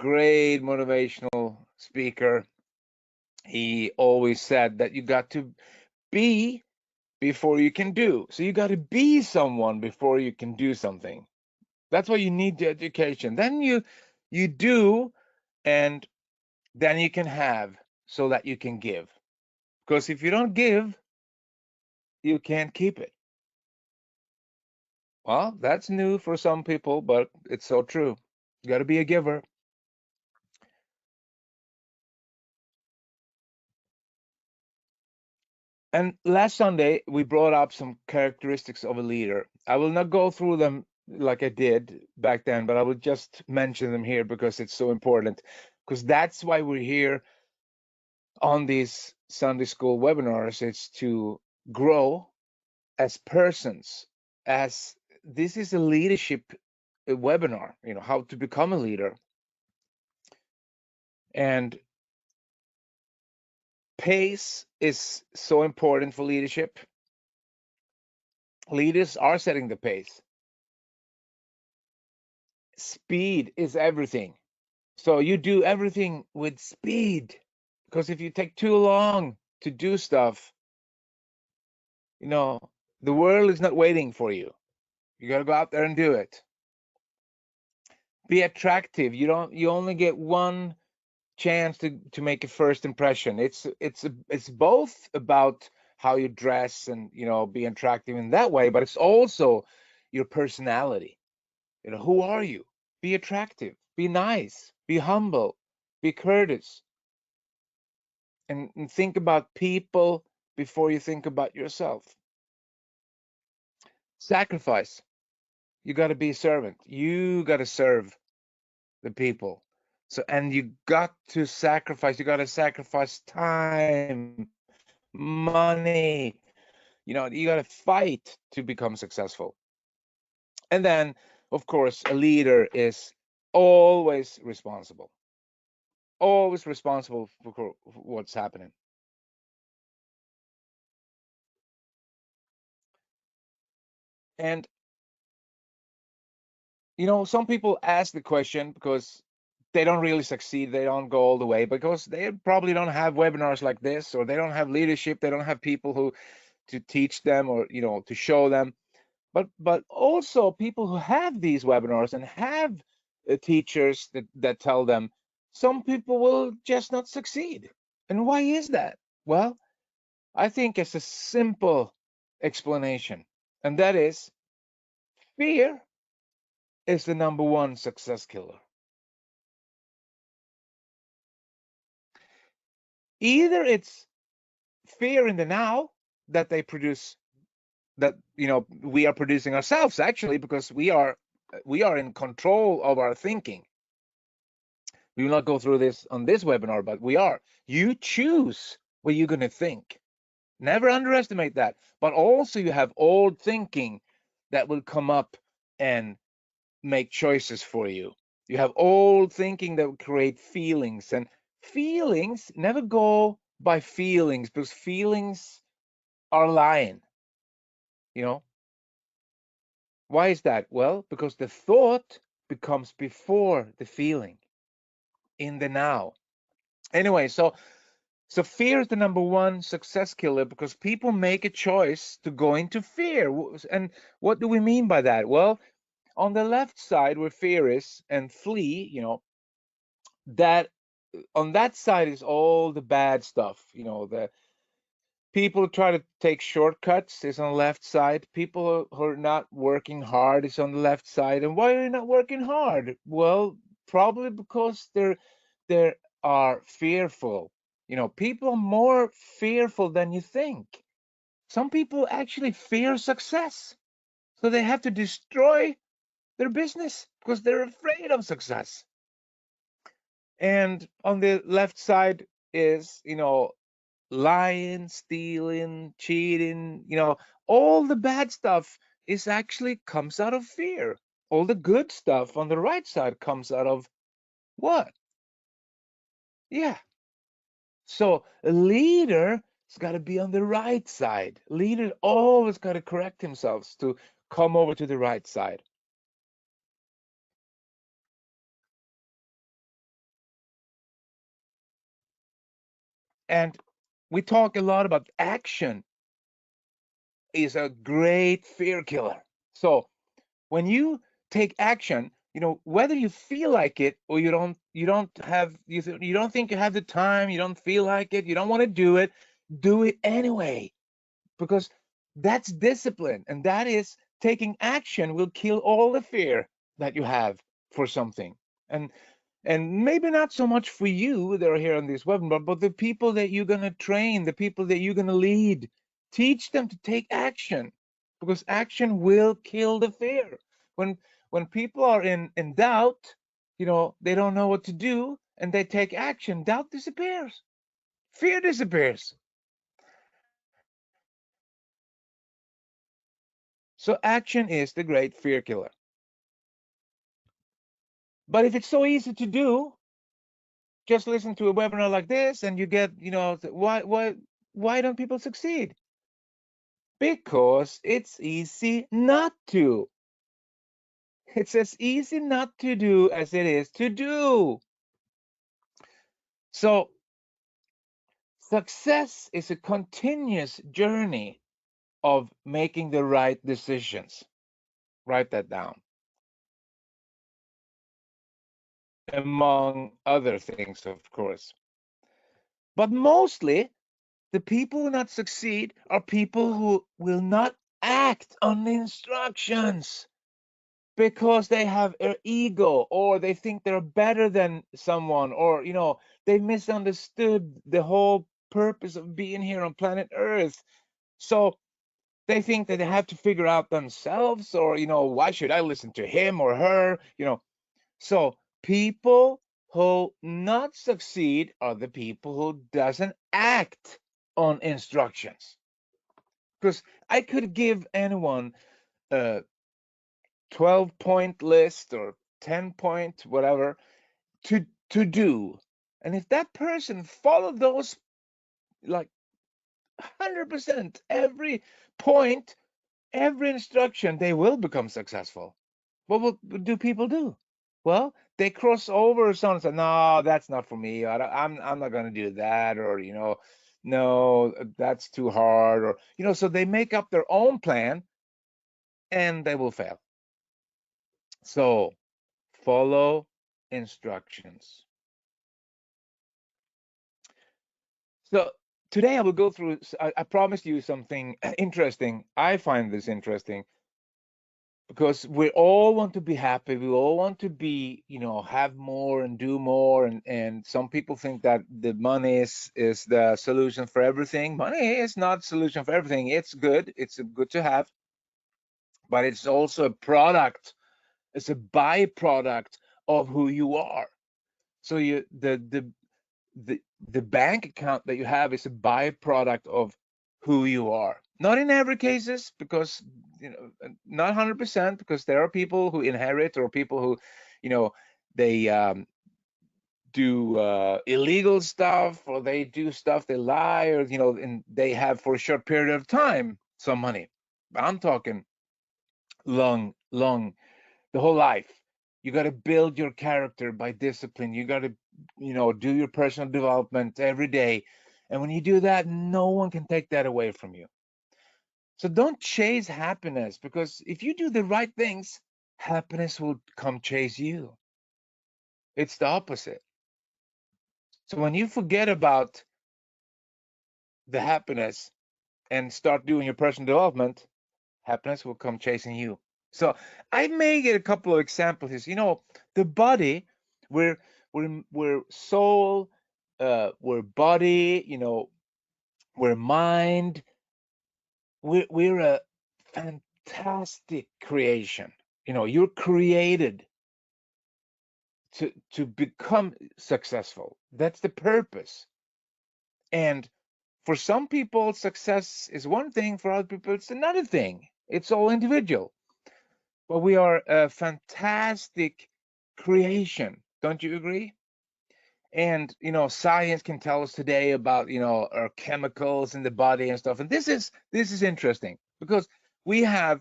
great motivational speaker. He always said that you got to be before you can do. So you got to be someone before you can do something. That's why you need the education. Then you do, and then you can have, so that you can give. Because if you don't give, you can't keep it. Well, that's new for some people, but it's so true. You got to be a giver. And last Sunday, we brought up some characteristics of a leader. I will not go through them like I did back then, but I will just mention them here because it's so important. Because that's why we're here on these Sunday school webinars. It's to grow as persons, as this is a leadership webinar, how to become a leader. And pace is so important for leadership. Leaders are setting the pace. Speed is everything. So you do everything with speed, because if you take too long to do stuff, the world is not waiting for you. You got to go out there and do it. Be attractive. You only get one chance to make a first impression. It's both about how you dress and be attractive in that way, but it's also your personality. Who are you? Be attractive, be nice, be humble, be courteous, and think about people before you think about yourself. Sacrifice. You got to be a servant. You got to serve the people. So, and you got to sacrifice. You got to sacrifice time, money. You got to fight to become successful. And then, of course, a leader is always responsible. Always responsible for what's happening. And some people ask the question because they don't really succeed, they don't go all the way because they probably don't have webinars like this, or they don't have leadership, they don't have people who to teach them, or to show them. But also people who have these webinars and have teachers that tell them, some people will just not succeed. And why is that? Well, I think it's a simple explanation, and that is fear is the number one success killer. Either it's fear in the now that they produce, that we are producing ourselves, actually, because we are in control of our thinking. We will not go through this on this webinar, but you choose what you're going to think. Never underestimate that. But also you have old thinking that will come up and make choices for you. You have old thinking that will create feelings, and feelings never go by feelings, because feelings are lying. Why is that? Well, because the thought becomes before the feeling in the now. Anyway, so fear is the number one success killer, because people make a choice to go into fear. And what do we mean by that? Well, on the left side where fear is and flee, that on that side is all the bad stuff. The people who try to take shortcuts is on the left side. People who are not working hard is on the left side. And why are they not working hard? Well, probably because they are fearful. People are more fearful than you think. Some people actually fear success, so they have to destroy their business because they're afraid of success. And on the left side is, lying, stealing, cheating, all the bad stuff is actually comes out of fear. All the good stuff on the right side comes out of what? Yeah. So a leader's got to be on the right side. Leader always got to correct themselves to come over to the right side. And we talk a lot about action is a great fear killer. So when you take action, whether you feel like it or you don't think you have the time, you don't feel like it, you don't want to do it anyway, because that's discipline, and that is taking action will kill all the fear that you have for something. And maybe not so much for you that are here on this webinar, but the people that you're going to train, the people that you're going to lead, teach them to take action, because action will kill the fear. When people are in doubt, they don't know what to do, and they take action, doubt disappears, fear disappears. So action is the great fear killer. But if it's so easy to do, just listen to a webinar like this and you get, why don't people succeed? Because it's easy not to. It's as easy not to do as it is to do. So success is a continuous journey of making the right decisions. Write that down. Among other things, of course. But mostly, the people who not succeed are people who will not act on the instructions because they have an ego, or they think they're better than someone, or they misunderstood the whole purpose of being here on planet Earth. So they think that they have to figure out themselves, or why should I listen to him or her? So people who not succeed are the people who doesn't act on instructions. Because I could give anyone a 12-point list or 10-point whatever to do, and if that person followed those like 100%, every point, every instruction, they will become successful. What do people do? Well, they cross over some and say, no, that's not for me. I'm not going to do that, or no, that's too hard, or so they make up their own plan and they will fail. So follow instructions. So today I will go through, I promised you something interesting. I find this interesting because we all want to be happy. We all want to be, have more and do more. And some people think that the money is the solution for everything. Money is not solution for everything. It's good. It's good to have, but it's also a product. It's a byproduct of who you are. So the bank account that you have is a byproduct of who you are. Not in every cases, because not 100%, because there are people who inherit, or people who, they do illegal stuff, or they do stuff, they lie, or and they have for a short period of time some money. But I'm talking long, the whole life. You got to build your character by discipline. You got to, do your personal development every day. And when you do that, no one can take that away from you. So don't chase happiness, because if you do the right things, happiness will come chase you. It's the opposite. So when you forget about the happiness and start doing your personal development, happiness will come chasing you. So I may get a couple of examples here. The body, we're soul, we're body, we're mind. We're a fantastic creation. You're created to become successful. That's the purpose. And for some people, success is one thing. For other people, it's another thing. It's all individual. But we are a fantastic creation. Don't you agree? And science can tell us today about our chemicals in the body and stuff. And this is interesting, because we have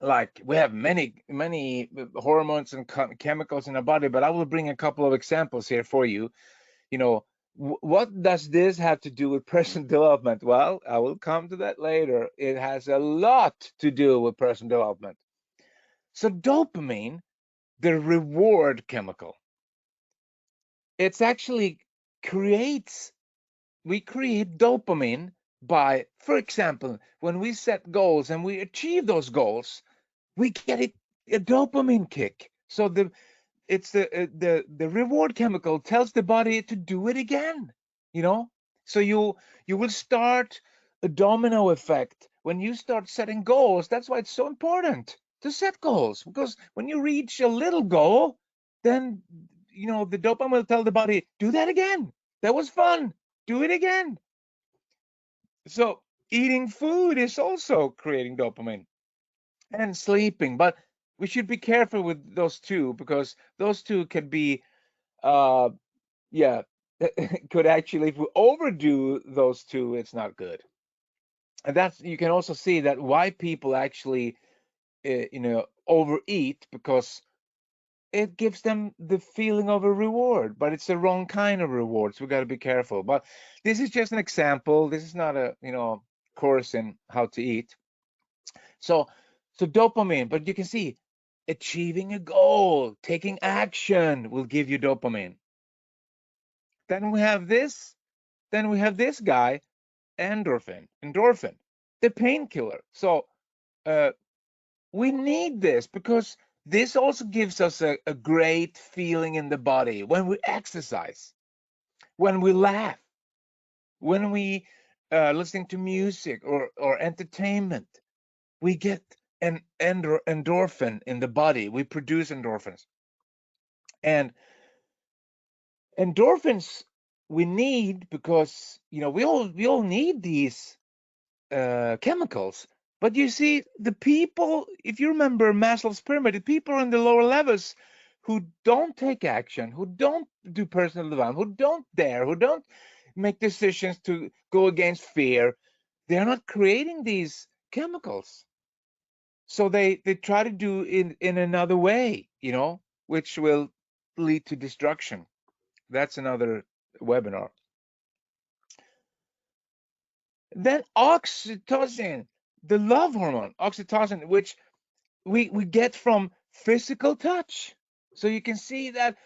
many hormones and chemicals in our body. But I will bring a couple of examples here for you. What does this have to do with personal development? Well, I will come to that later. It has a lot to do with personal development. So dopamine, the reward chemical, it's actually creates we create dopamine by, for example, when we set goals and we achieve those goals, we get a dopamine kick. So the reward chemical tells the body to do it again, you know. So you will start a domino effect when you start setting goals. That's why it's so important to set goals, because when you reach a little goal, then the dopamine will tell the body, do that again, that was fun, do it again. So eating food is also creating dopamine, and sleeping. But we should be careful with those two, because those two can be uh yeah could actually, if we overdo those two, it's not good. And that's, you can also see that why people actually overeat, because it gives them the feeling of a reward, but it's the wrong kind of reward, so we got to be careful. But this is just an example. This is not a course in how to eat. So so dopamine, but you can see achieving a goal, taking action will give you dopamine. Then we have this guy, endorphin, the painkiller. So uh, we need this, because this also gives us a great feeling in the body when we exercise, when we laugh, when we listening to music or entertainment. We get an endorphin in the body. We produce endorphins, and endorphins we need because we all need these chemicals. But you see, the people, if you remember Maslow's pyramid, the people in the lower levels who don't take action, who don't do personal development, who don't dare, who don't make decisions to go against fear, they're not creating these chemicals. So they try to do in another way, which will lead to destruction. That's another webinar. Then oxytocin, the love hormone, oxytocin, which we get from physical touch. So you can see that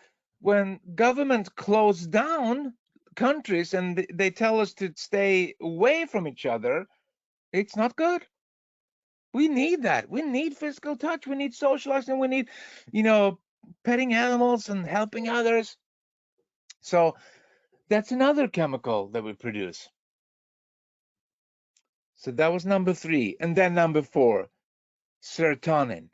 when governments close down countries and they tell us to stay away from each other, it's not good. We need that. We need physical touch. We need socializing. We need, you know, petting animals and helping others. So that's another chemical that we produce. So that was number 3. And then number 4, serotonin.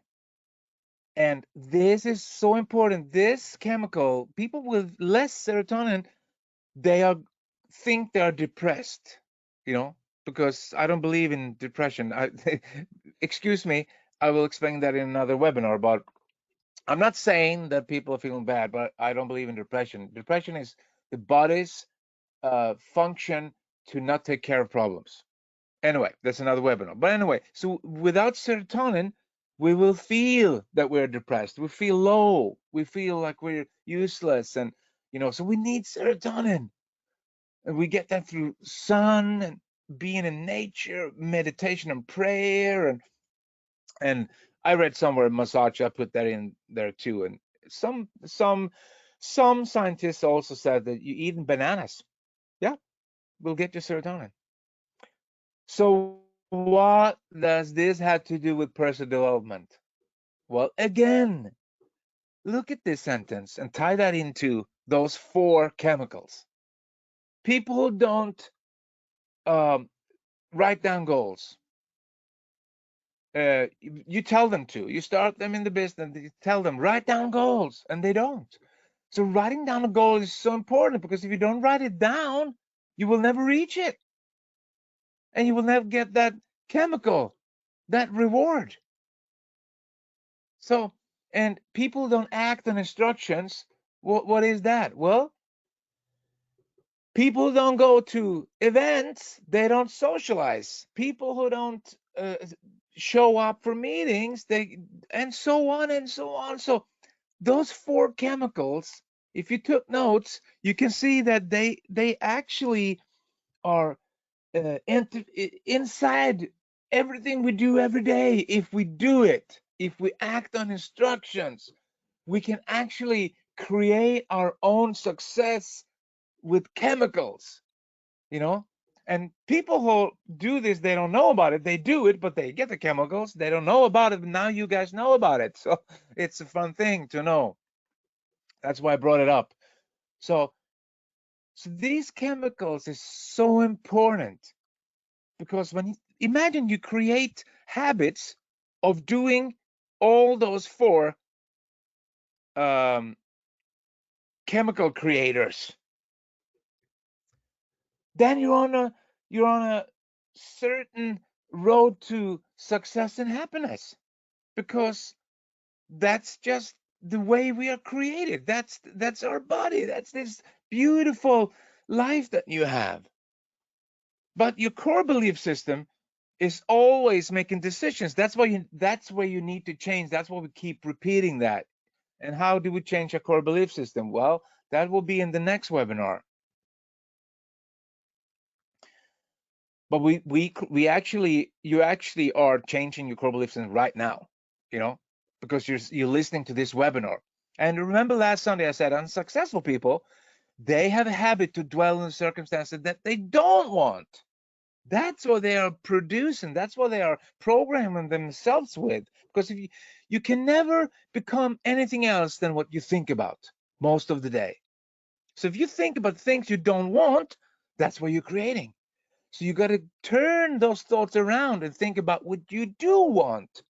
And this is so important. This chemical, people with less serotonin, they are think they are depressed, because I don't believe in depression. Excuse me, I will explain that in another webinar. But I'm not saying that people are feeling bad, but I don't believe in depression. Depression is the body's function to not take care of problems. Anyway, that's another webinar. But anyway, so without serotonin, we will feel that we're depressed. We feel low. We feel like we're useless. And, so we need serotonin. And we get that through sun and being in nature, meditation and prayer. And I read somewhere massage, I put that in there too. And some scientists also said that you eating bananas, yeah, will get you serotonin. So what does this have to do with personal development? Well, again, look at this sentence and tie that into those 4 chemicals. People who don't um, write down goals, you tell them to. You start them in the business, you tell them, write down goals, and they don't. So writing down a goal is so important, because if you don't write it down, you will never reach it. And you will never get that chemical, that reward. So, and people don't act on instructions. What is that? Well, people don't go to events, they don't socialize. People who don't show up for meetings, and so on and so on. So those 4 chemicals, if you took notes, you can see that they actually are inside everything we do every day. If we do it, if we act on instructions, we can actually create our own success with chemicals, you know. And people who do this, they don't know about it. They do it, but they get the chemicals. They don't know about it. But now you guys know about it. So it's a fun thing to know. That's why I brought it up. So, so these chemicals is so important because when you imagine you create habits of doing all those four um, chemical creators, then you're on a certain road to success and happiness because that's just the way we are created. That's our body. That's this beautiful life that you have. But your core belief system is always making decisions. That's where you need to change. That's why we keep repeating that. And how do we change our core belief system? Well, that will be in the next webinar. But we actually you actually are changing your core belief system right now, you know, because you're listening to this webinar. And remember last Sunday I said unsuccessful people, they have a habit to dwell in circumstances that they don't want. That's what they are producing. That's what they are programming themselves with. Because if you can never become anything else than what you think about most of the day. So if you think about things you don't want, that's what you're creating. So you got to turn those thoughts around and think about what you do want.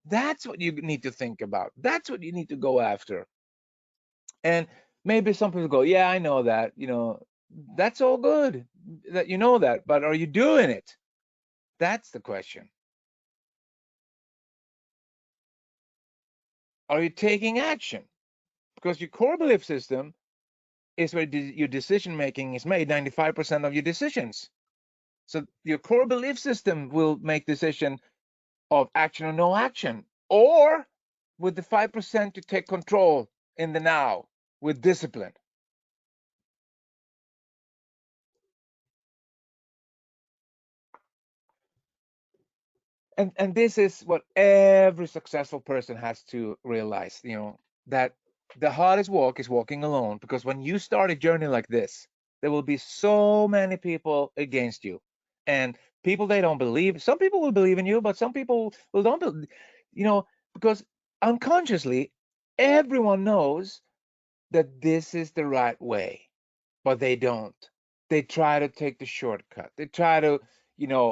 That's what you need to think about. That's what you need to go after. And maybe some people go, yeah, I know that. That's all good that you know that, but are you doing it? That's the question. Are you taking action? Because your core belief system is where your decision making is made, 95% of your decisions. So your core belief system will make decision of action or no action, or with the 5% to take control in the now with discipline. And this is what every successful person has to realize, that the hardest walk is walking alone, because when you start a journey like this, there will be so many people against you, and people they don't believe. Some people will believe in you, but some people will don't believe, because unconsciously everyone knows that this is the right way, but they don't. They try to take the shortcut. They try to,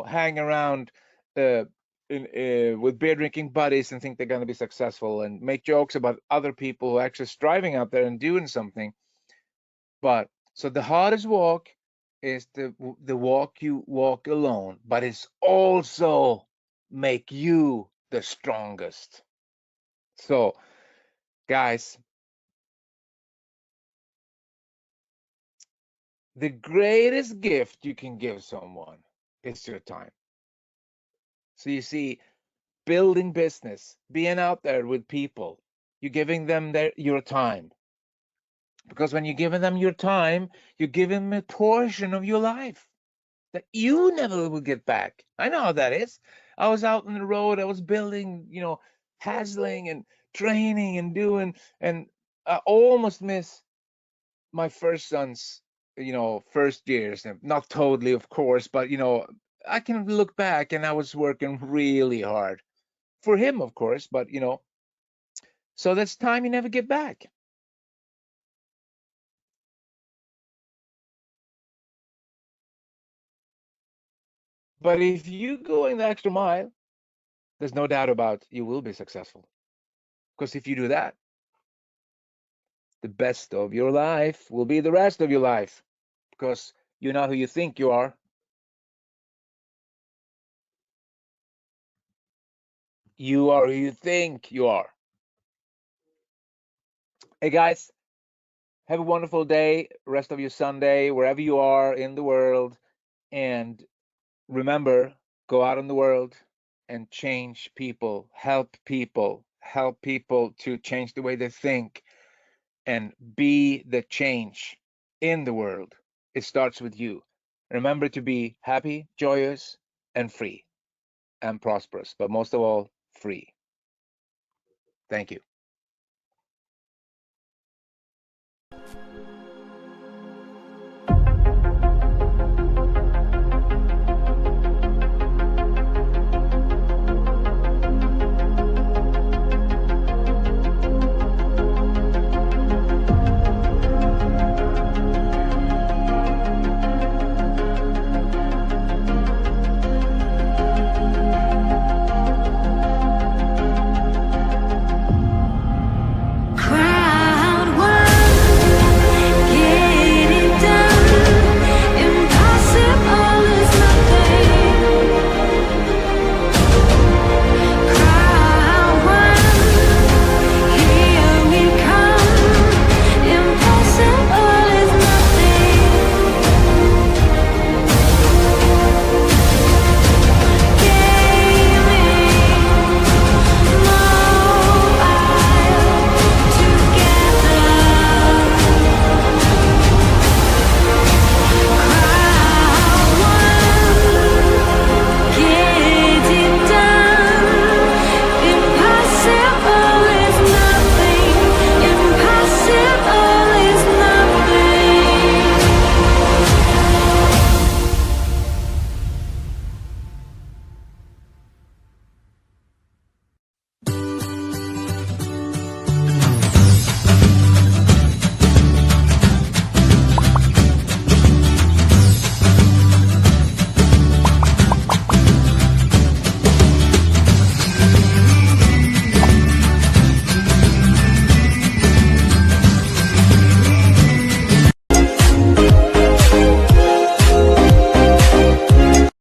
hang around uh, with beer drinking buddies and think they're going to be successful and make jokes about other people who are actually striving out there and doing something. But so the hardest walk is the walk you walk alone, but it's also make you the strongest. So, guys, the greatest gift you can give someone is your time. So you see, building business, being out there with people, you're giving them your time. Because when you're giving them your time, you're giving them a portion of your life that you never will get back. I know how that is. I was out on the road, I was building, hassling and training and doing, and I almost miss my first son's, first years. Not totally, of course, but I can look back and I was working really hard for him, of course, but so that's time you never get back. But if you go in the extra mile, there's no doubt about you will be successful. Because if you do that, the best of your life will be the rest of your life. Because you're not who you think you are. You are who you think you are. Hey guys, have a wonderful day, rest of your Sunday, wherever you are in the world. And remember, go out in the world and change people, help people to change the way they think. and be the change in the world. It starts with you. Remember to be happy, joyous, and free and prosperous, but most of all, free. Thank you.